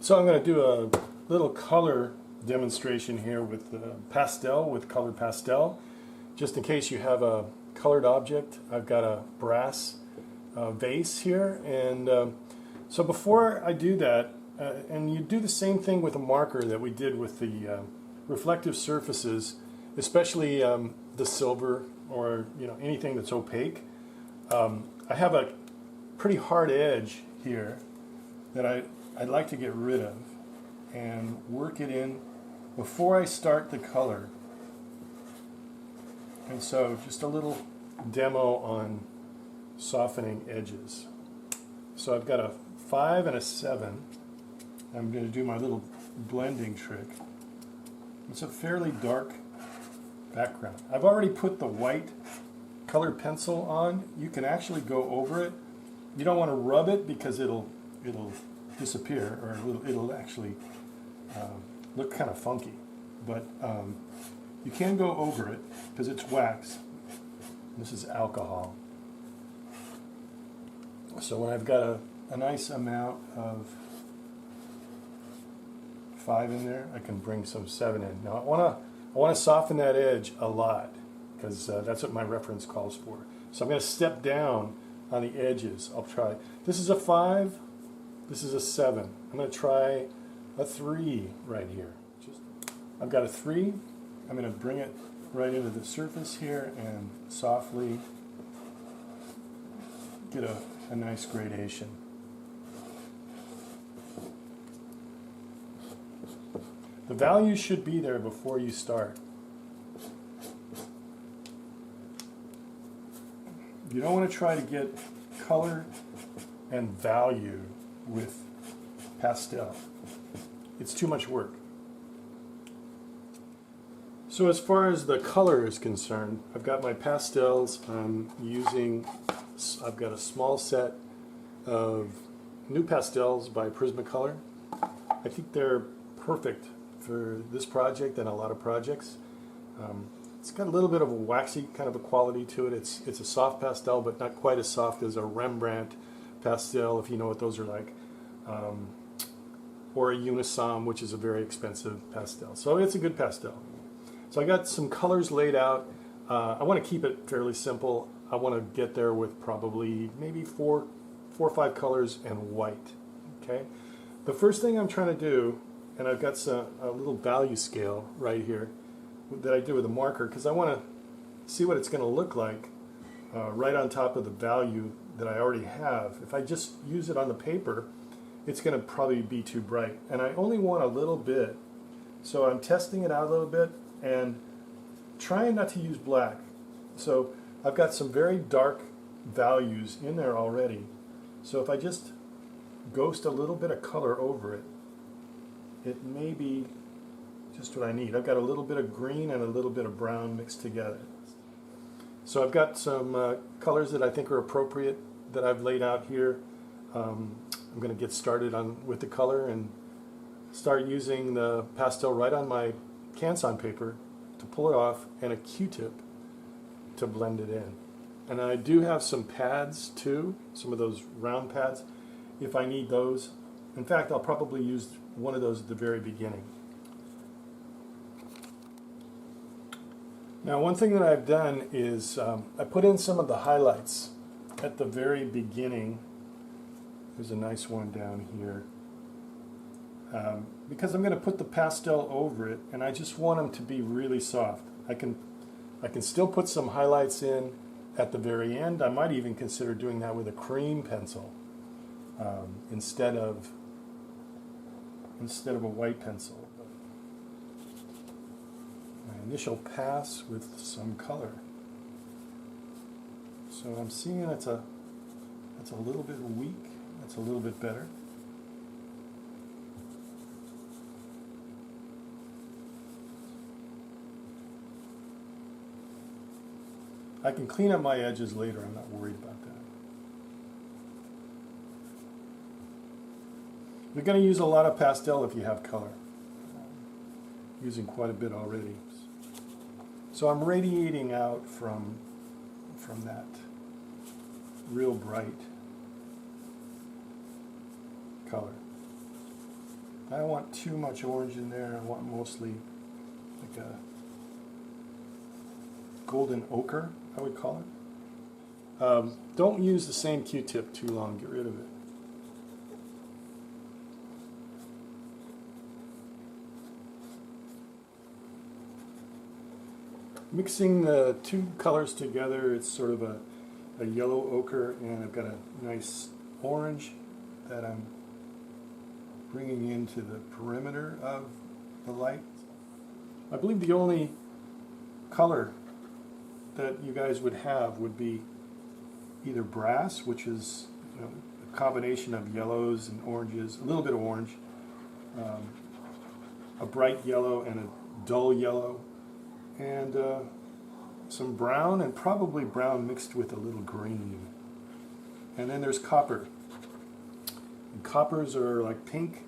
So I'm going to do a little color demonstration here with pastel, with colored pastel. Just in case you have a colored object, I've got a brass vase here. And so before I do that, and you do the same thing with a marker that we did with the reflective surfaces, especially the silver or anything that's opaque. I have a pretty hard edge here that I'd like to get rid of and work it in before I start the color. And so just a little demo on softening edges. So I've got a 5 and a 7. I'm going to do my little blending trick. It's a fairly dark background. I've already put the white colored pencil on. You can actually go over it. You don't want to rub it because it'll disappear, or it'll actually look kind of funky. But you can go over it because it's wax. This is alcohol. So when I've got a nice amount of 5 in there, I can bring some 7 in. Now I want to soften that edge a lot because that's what my reference calls for. So I'm going to step down on the edges. I'll try. This is a 5. This is a 7. I'm going to try a 3 right here. I've got a 3. I'm going to bring it right into the surface here and softly get a nice gradation. The value should be there before you start. You don't want to try to get color and value with pastel. It's too much work. So as far as the color is concerned, I've got my pastels. I've got a small set of new pastels by Prismacolor. I think they're perfect for this project and a lot of projects. It's got a little bit of a waxy kind of a quality to it. It's a soft pastel, but not quite as soft as a Rembrandt pastel, if you know what those are like, or a Unisom, which is a very expensive pastel. So it's a good pastel. So I got some colors laid out. I want to keep it fairly simple. I want to get there with probably maybe four or five colors and white. Okay. The first thing I'm trying to do, and I've got a little value scale right here that I do with a marker because I want to see what it's going to look like right on top of the value that I already have. If I just use it on the paper, it's going to probably be too bright. And I only want a little bit. So I'm testing it out a little bit and trying not to use black. So I've got some very dark values in there already. So if I just ghost a little bit of color over it, it may be just what I need. I've got a little bit of green and a little bit of brown mixed together. So I've got some colors that I think are appropriate that I've laid out here. I'm going to get started with the color and start using the pastel right on my Canson paper to pull it off and a Q-tip to blend it in. And I do have some pads too, some of those round pads if I need those. In fact, I'll probably use one of those at the very beginning. Now, one thing that I've done is I put in some of the highlights at the very beginning. There's a nice one down here. Because I'm going to put the pastel over it, and I just want them to be really soft. I can still put some highlights in at the very end. I might even consider doing that with a cream pencil instead of a white pencil. My initial pass with some color. So I'm seeing that's a little bit weak. That's a little bit better. I can clean up my edges later. I'm not worried about that. You're going to use a lot of pastel if you have color. I'm using quite a bit already. So I'm radiating out from that real bright color. I don't want too much orange in there. I want mostly like a golden ochre, I would call it. Don't use the same Q-tip too long. Get rid of it. Mixing the two colors together, it's sort of a yellow ochre, and I've got a nice orange that I'm bringing into the perimeter of the light. I believe the only color that you guys would have would be either brass, which is, you know, a combination of yellows and oranges, a little bit of orange, a bright yellow and a dull yellow, and some brown, and probably brown mixed with a little green. And then there's copper. And coppers are like pink,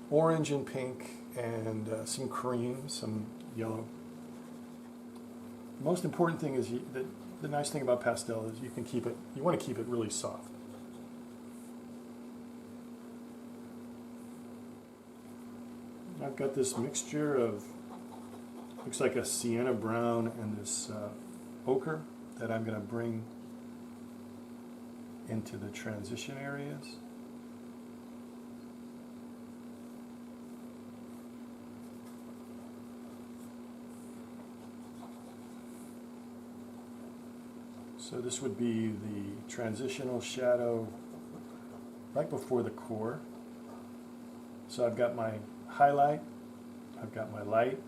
orange and pink, and some cream, some yellow. The most important thing is the nice thing about pastel is you can keep it, you want to keep it really soft. I've got this mixture of, looks like a sienna brown and this ochre that I'm going to bring into the transition areas. So this would be the transitional shadow right before the core. So I've got my highlight, I've got my light,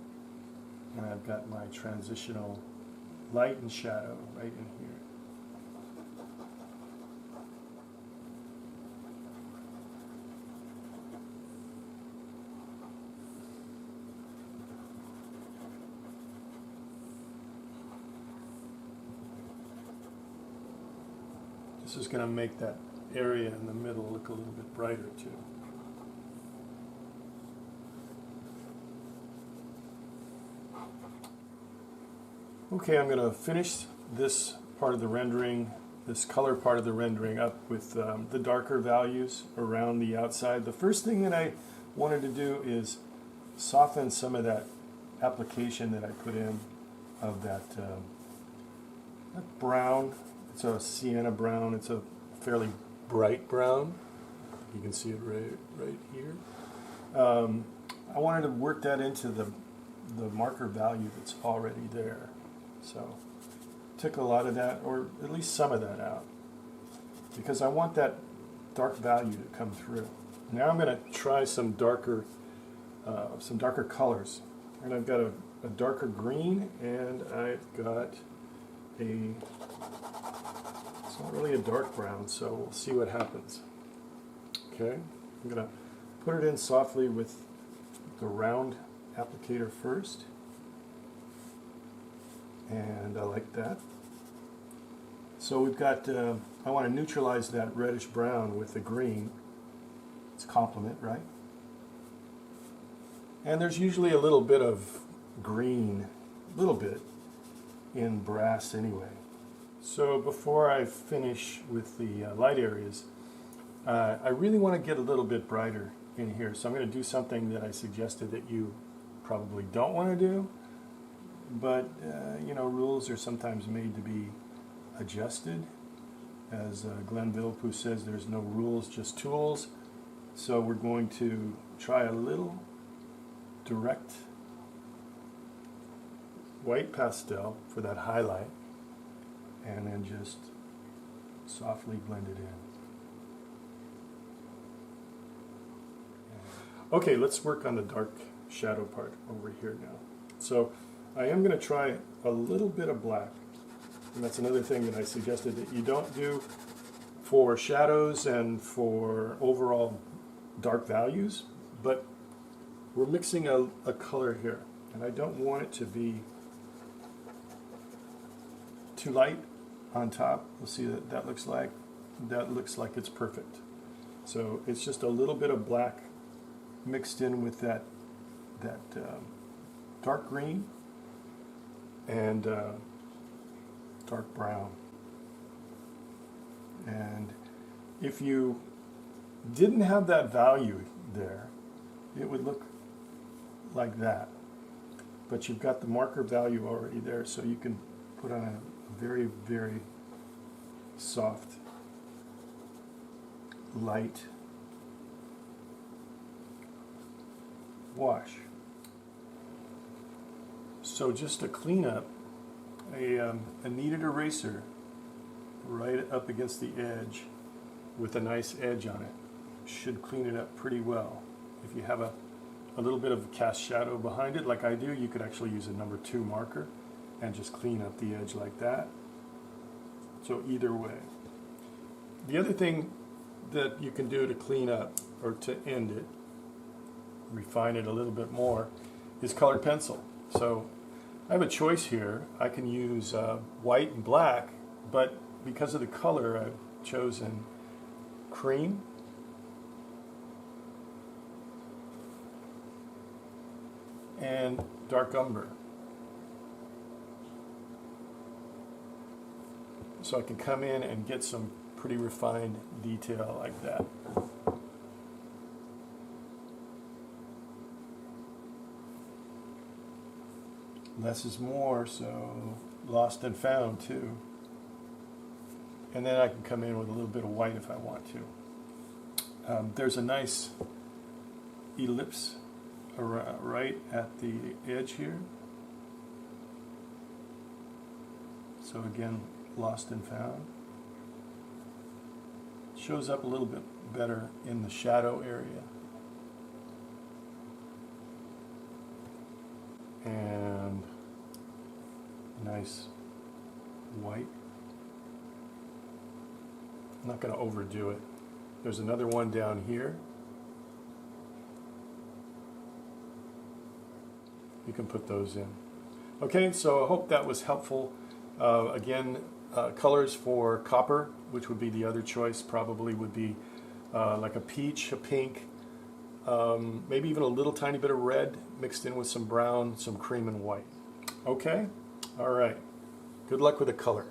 and I've got my transitional light and shadow right in here. This is going to make that area in the middle look a little bit brighter too. Okay, I'm going to finish this part of the rendering, this color part of the rendering up with the darker values around the outside. The first thing that I wanted to do is soften some of that application that I put in of that brown. It's a sienna brown. It's a fairly bright brown. You can see it right here. I wanted to work that into the marker value that's already there. So took a lot of that, or at least some of that out, because I want that dark value to come through. Now I'm going to try some darker colors, and I've got a darker green, and I've got it's not really a dark brown, so we'll see what happens. Okay, I'm going to put it in softly with the round applicator first. And I like that. So we've got, I want to neutralize that reddish brown with the green. It's complement, right? And there's usually a little bit of green, a little bit, in brass anyway. So before I finish with the light areas, I really want to get a little bit brighter in here. So I'm going to do something that I suggested that you probably don't want to do. But, you know, rules are sometimes made to be adjusted. As Glenn Villepeu says, there's no rules, just tools. So we're going to try a little direct white pastel for that highlight, and then just softly blend it in. Okay, let's work on the dark shadow part over here now. So I am going to try a little bit of black, and that's another thing that I suggested that you don't do for shadows and for overall dark values, but we're mixing a color here, and I don't want it to be too light on top. We'll see that looks like it's perfect. So it's just a little bit of black mixed in with that dark green and dark brown. And if you didn't have that value there, it would look like that. But you've got the marker value already there, so you can put on a very, very soft, light wash. So just to clean up, a kneaded eraser right up against the edge with a nice edge on it should clean it up pretty well. If you have a little bit of cast shadow behind it, like I do, you could actually use a number 2 marker and just clean up the edge like that. So either way. The other thing that you can do to clean up, or to end it, refine it a little bit more, is colored pencil. So I have a choice here. I can use white and black, but because of the color, I've chosen cream. And dark umber. So I can come in and get some pretty refined detail like that. Less is more, so lost and found too. And then I can come in with a little bit of white if I want to. There's a nice ellipse right at the edge here. So again, lost and found. Shows up a little bit better in the shadow area. And nice white. I'm not going to overdo it. There's another one down here. You can put those in. Okay, so I hope that was helpful. Again, colors for copper, which would be the other choice, probably would be like a peach, a pink, maybe even a little tiny bit of red mixed in with some brown, some cream and white. Okay? All right. Good luck with the color.